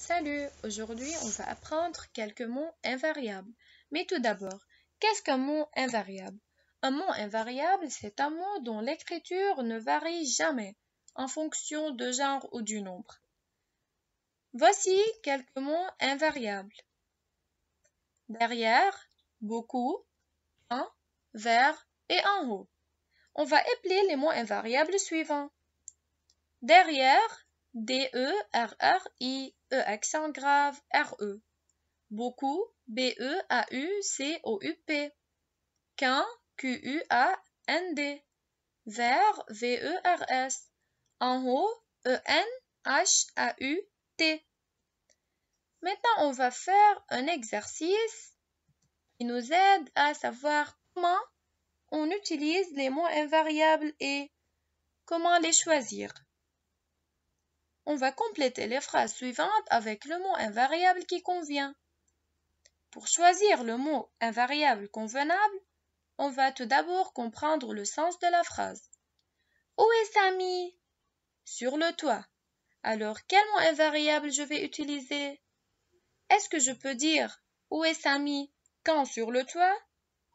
Salut, aujourd'hui on va apprendre quelques mots invariables. Mais tout d'abord, qu'est-ce qu'un mot invariable? Un mot invariable, c'est un mot dont l'écriture ne varie jamais en fonction de genre ou du nombre. Voici quelques mots invariables. Derrière, beaucoup, un, vers et en haut. On va épeler les mots invariables suivants. Derrière, D-E-R-R-I, E accent grave, R-E. Beaucoup, B-E-A-U-C-O-U-P. Qu'un, Q-U-A-N-D. Vers, V-E-R-S. En haut, E-N-H-A-U-T. Maintenant, on va faire un exercice qui nous aide à savoir comment on utilise les mots invariables et comment les choisir. On va compléter les phrases suivantes avec le mot invariable qui convient. Pour choisir le mot invariable convenable, on va tout d'abord comprendre le sens de la phrase. Où est Samy? Sur le toit. Alors, quel mot invariable je vais utiliser? Est-ce que je peux dire où est Samy quand sur le toit?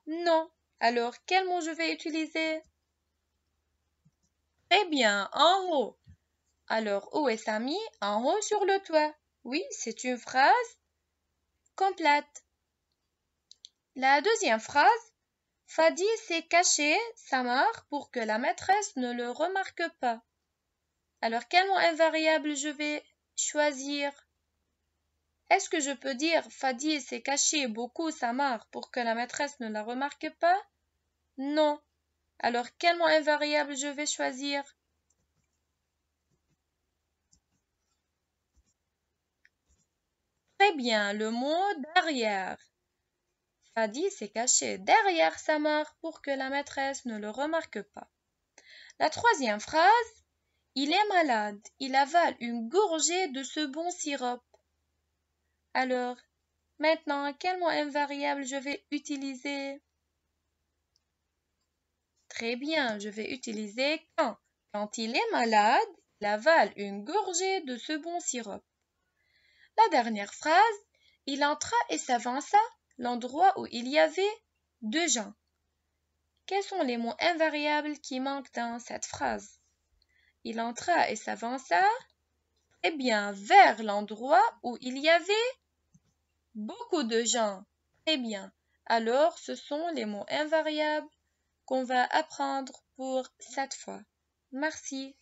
Non. Alors, quel mot je vais utiliser? Très bien, en haut. Alors, où est Samy? En haut sur le toit. Oui, c'est une phrase complète. La deuxième phrase, Fadi s'est caché sa mare pour que la maîtresse ne le remarque pas. Alors, quel mot invariable je vais choisir? Est-ce que je peux dire Fadi s'est caché beaucoup sa mare pour que la maîtresse ne la remarque pas? Non. Alors, quel mot invariable je vais choisir? Très bien, le mot derrière. Fadi s'est caché derrière sa mare pour que la maîtresse ne le remarque pas. La troisième phrase, il est malade, il avale une gorgée de ce bon sirop. Alors, maintenant, quel mot invariable je vais utiliser? Très bien, je vais utiliser quand. Quand il est malade, il avale une gorgée de ce bon sirop. La dernière phrase, il entra et s'avança l'endroit où il y avait deux gens. Quels sont les mots invariables qui manquent dans cette phrase? Il entra et s'avança, eh bien, vers l'endroit où il y avait beaucoup de gens. Très bien. Alors, ce sont les mots invariables qu'on va apprendre pour cette fois. Merci.